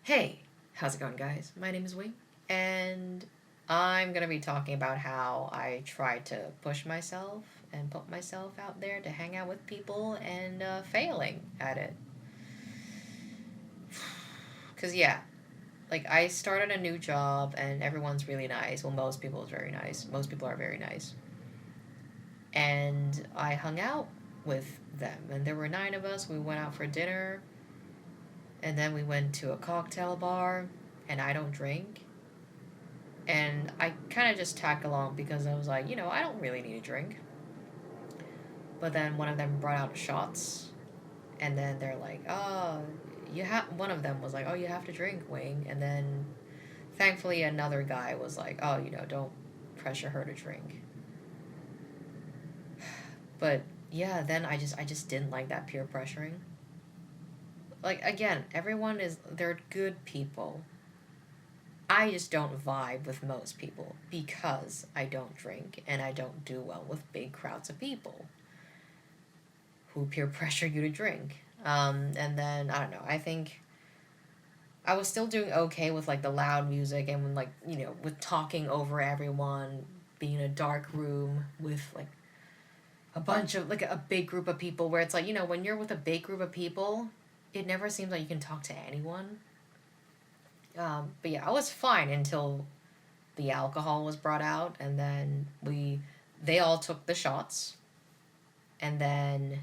Hey, how's it going, guys? My name is Wing, and I'm gonna be talking about how I try to push myself and put myself out there to hang out with people and failing at it. Because, yeah, like I started a new job and everyone's really nice. Well, most people is very nice. Most people are very nice. And I hung out with them, and there were 9 of us. We went out for dinner, and then we went to a cocktail bar, and I don't drink. And I kind of just tagged along because I was like, I don't really need a drink. But then one of them brought out shots, and then they're like, oh, you have. One of them was like, oh, you have to drink, Wing. And then thankfully another guy was like, oh, don't pressure her to drink. But yeah, then I just didn't like that peer pressuring. Like again, they're good people. I just don't vibe with most people because I don't drink and I don't do well with big crowds of people who peer pressure you to drink. And then I don't know. I think I was still doing okay with like the loud music and when like with talking over everyone, being in a dark room with like a bunch of like a big group of people where it's like when you're with a big group of people, it never seems like you can talk to anyone. But yeah, I was fine until the alcohol was brought out, and then they all took the shots, and then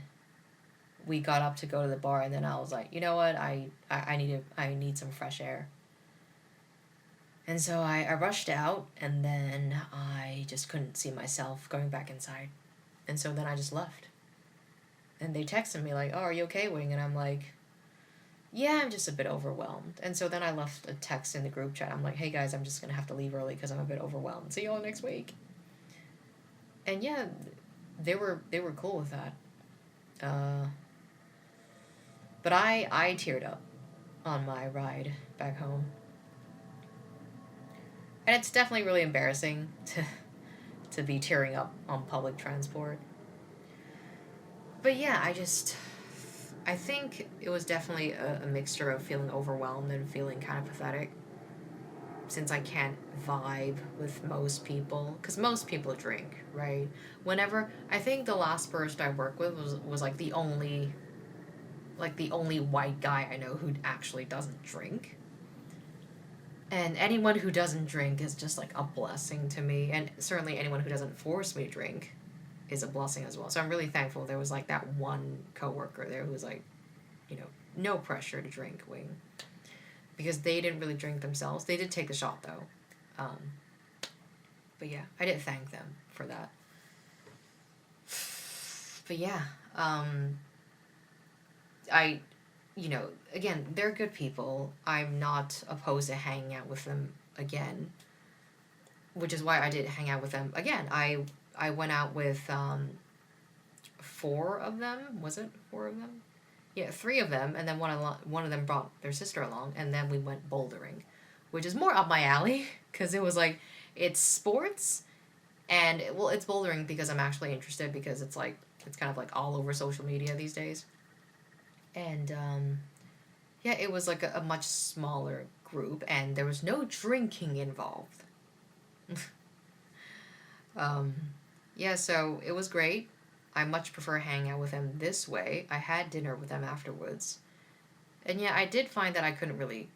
we got up to go to the bar, and then I was like, you know what, I need some fresh air. And so I rushed out, and then I just couldn't see myself going back inside. And so then I just left. And they texted me like, oh, are you okay, Wing? And I'm like, yeah, I'm just a bit overwhelmed. And so then I left a text in the group chat. I'm like, hey guys, I'm just gonna have to leave early because I'm a bit overwhelmed. See you all next week. And yeah, they were cool with that. Uh, but I teared up on my ride back home, and it's definitely really embarrassing to be tearing up on public transport. But yeah, I think it was definitely a mixture of feeling overwhelmed and feeling kind of pathetic since I can't vibe with most people because most people drink, right? Whenever I think the last person I worked with was like the only white guy I know who actually doesn't drink. And anyone who doesn't drink is just like a blessing to me, and certainly anyone who doesn't force me to drink is a blessing as well. So I'm really thankful there was like that one coworker there who was like, no pressure to drink, Wing, because they didn't really drink themselves. They did take the shot though, um, but yeah, I did thank them for that. But yeah, I, again, they're good people. I'm not opposed to hanging out with them again, which is why I did hang out with them again. I went out with 4 of them. Was it 4 of them? Yeah, 3 of them, and then one of them brought their sister along, and then we went bouldering, which is more up my alley because it was like it's sports and well, it's bouldering because I'm actually interested because it's kind of like all over social media these days, and yeah, it was like a much smaller group, and there was no drinking involved. um, yeah, so it was great. I much prefer hanging out with them this way. I had dinner with them afterwards. And yeah, I did find that I couldn't really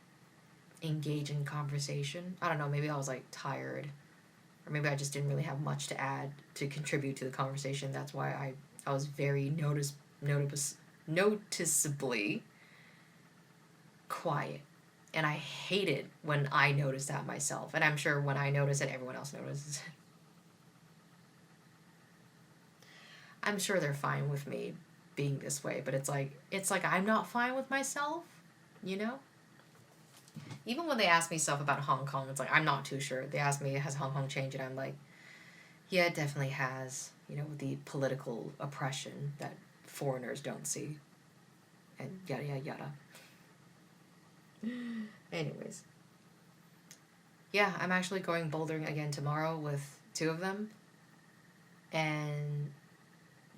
engage in conversation. I don't know, maybe I was like tired. Or maybe I just didn't really have much to add to contribute to the conversation. That's why I was very noticeably quiet. And I hate it when I notice that myself. And I'm sure when I notice it, everyone else notices it. I'm sure they're fine with me being this way, but it's like I'm not fine with myself, you know? Even when they ask me stuff about Hong Kong, it's like I'm not too sure. They ask me, has Hong Kong changed? And I'm like, yeah, it definitely has. With the political oppression that foreigners don't see, and yada yada yada. Anyways, yeah, I'm actually going bouldering again tomorrow with 2 of them, and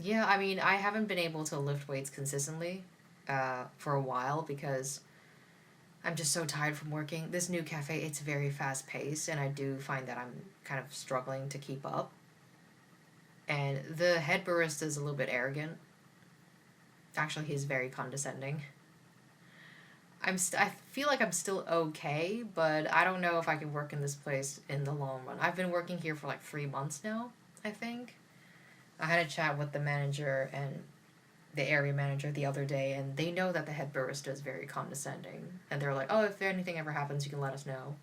yeah, I mean, I haven't been able to lift weights consistently for a while because I'm just so tired from working. This new cafe, it's very fast paced, and I do find that I'm kind of struggling to keep up. And the head barista is a little bit arrogant. Actually, he's very condescending. I feel like I'm still okay, but I don't know if I can work in this place in the long run. I've been working here for like 3 months now, I think. I had a chat with the manager and the area manager the other day, and they know that the head barista is very condescending. And they're like, oh, if anything ever happens, you can let us know.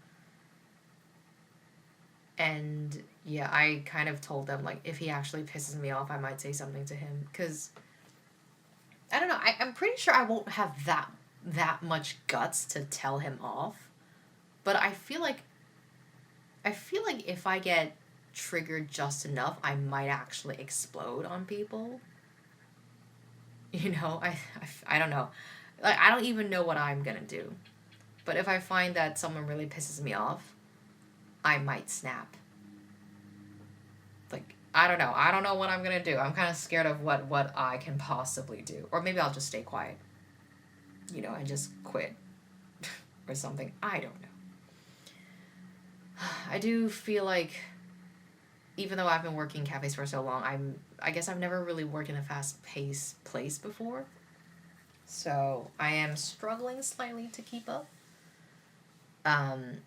And yeah, I kind of told them, like, if he actually pisses me off, I might say something to him. Because, I don't know, I'm pretty sure I won't have that much guts to tell him off. But I feel like if I get triggered just enough, I might actually explode on people. You know, I don't know. Like, I don't even know what I'm gonna do. But if I find that someone really pisses me off, I might snap. Like, I don't know. I don't know what I'm gonna do. I'm kind of scared of what I can possibly do. Or maybe I'll just stay quiet. You know, and just quit. Or something. I don't know. I do feel like, even though I've been working cafes for so long, I guess I've never really worked in a fast-paced place before. So I am struggling slightly to keep up. Um,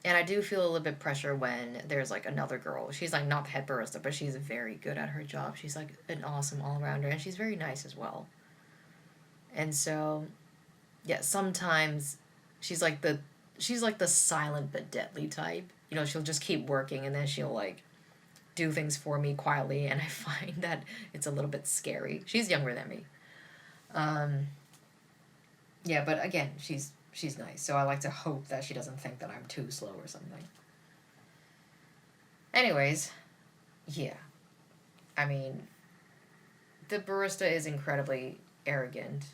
and I do feel a little bit pressure when there's like another girl. She's like not the head barista, but she's very good at her job. She's like an awesome all-rounder, and she's very nice as well. And so, yeah, sometimes she's like the silent but deadly type. You know, she'll just keep working, and then she'll like do things for me quietly, and I find that it's a little bit scary. She's younger than me. Um, yeah, but again, she's nice, so I like to hope that she doesn't think that I'm too slow or something. Anyways, yeah. I mean, the barista is incredibly arrogant.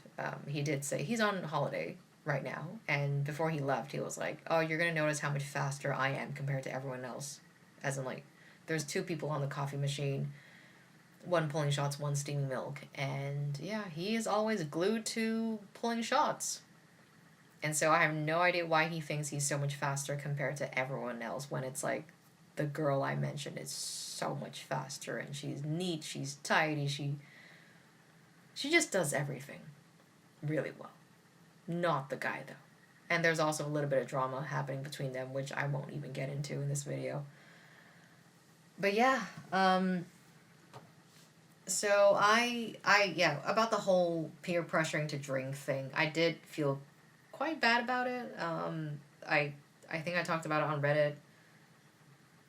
He did say he's on holiday right now, and before he left, he was like, "Oh, you're gonna notice how much faster I am compared to everyone else." As in, like, there's two people on the coffee machine, one pulling shots, one steaming milk, and yeah, he is always glued to pulling shots. And so I have no idea why he thinks he's so much faster compared to everyone else when it's like the girl I mentioned is so much faster, and she's neat, she's tidy, she just does everything really well. Not the guy though. And there's also a little bit of drama happening between them, which I won't even get into in this video. But yeah, so yeah, about the whole peer pressuring to drink thing, I did feel quite bad about it. I I think I talked about it on Reddit.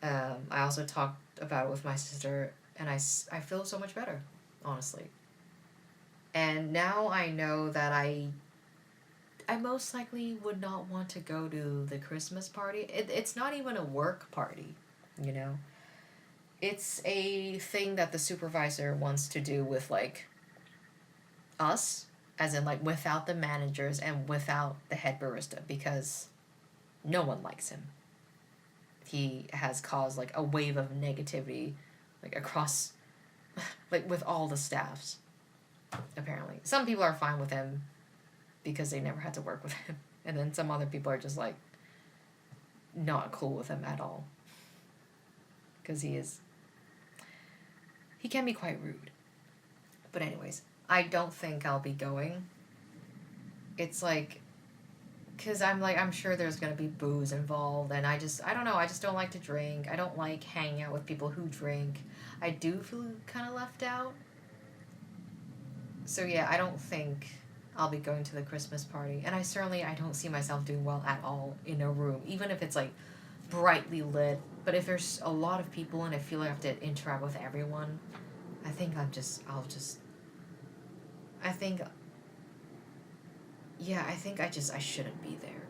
I also talked about it with my sister, and I feel so much better, honestly. And now I know that I most likely would not want to go to the Christmas party. It's not even a work party, you know? It's a thing that the supervisor wants to do with, like, us, as in, like, without the managers and without the head barista, because no one likes him. He has caused, like, a wave of negativity, like, across, like, with all the staffs, apparently. Some people are fine with him because they never had to work with him. And then some other people are just, like, not cool with him at all. Because he can be quite rude. But anyways, I don't think I'll be going. It's like, because I'm sure there's going to be booze involved, and I don't know, I just don't like to drink. I don't like hanging out with people who drink. I do feel kind of left out. So yeah, I don't think I'll be going to the Christmas party. And I don't see myself doing well at all in a room, even if it's like brightly lit. But if there's a lot of people and I feel like I have to interact with everyone, I think I think, yeah, I shouldn't be there.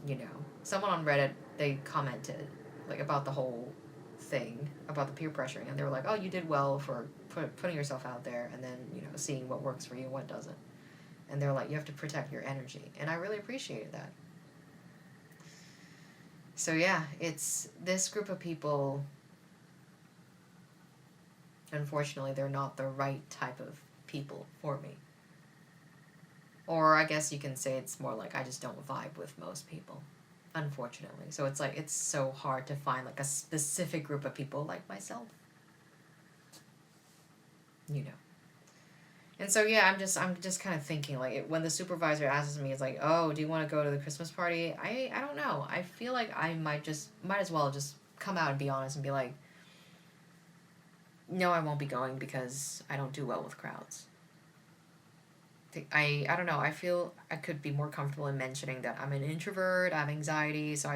You know, someone on Reddit, they commented, like, about the whole thing, about the peer pressuring, and they were like, oh, you did well for putting yourself out there, and then, you know, seeing what works for you and what doesn't. And they're like, you have to protect your energy. And I really appreciated that. So yeah, it's this group of people, unfortunately, they're not the right type of people for me. Or I guess you can say it's more like I just don't vibe with most people, unfortunately. So it's like it's so hard to find like a specific group of people like myself. You know. And so yeah, I'm just kind of thinking like when the supervisor asks me, it's like, oh, do you want to go to the Christmas party? I don't know. I feel like I might as well just come out and be honest and be like, no, I won't be going because I don't do well with crowds. I don't know. I feel I could be more comfortable in mentioning that I'm an introvert. I have anxiety, so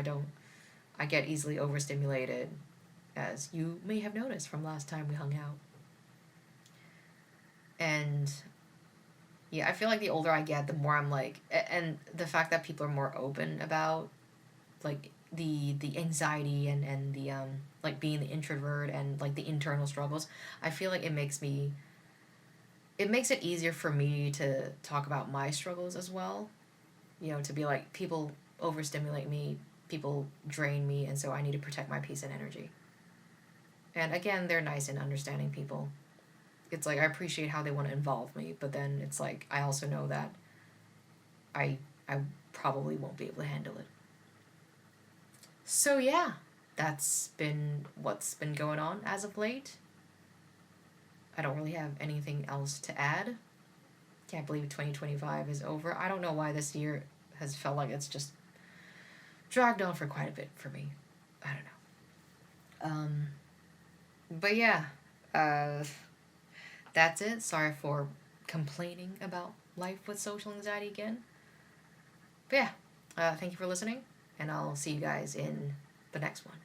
I get easily overstimulated, as you may have noticed from last time we hung out. And yeah, I feel like the older I get, the more I'm like, and the fact that people are more open about like the anxiety and the like being the introvert and like the internal struggles. I feel like it makes it easier for me to talk about my struggles as well. You know, to be like people overstimulate me, people drain me, and so I need to protect my peace and energy. And again, they're nice and understanding people. It's like I appreciate how they want to involve me, but then it's like I also know that I probably won't be able to handle it. So yeah, that's been what's been going on as of late. I don't really have anything else to add. Can't believe 2025 is over. I don't know why this year has felt like it's just dragged on for quite a bit for me. I don't know. But yeah, uh, that's it. Sorry for complaining about life with social anxiety again. But yeah, thank you for listening, and I'll see you guys in the next one.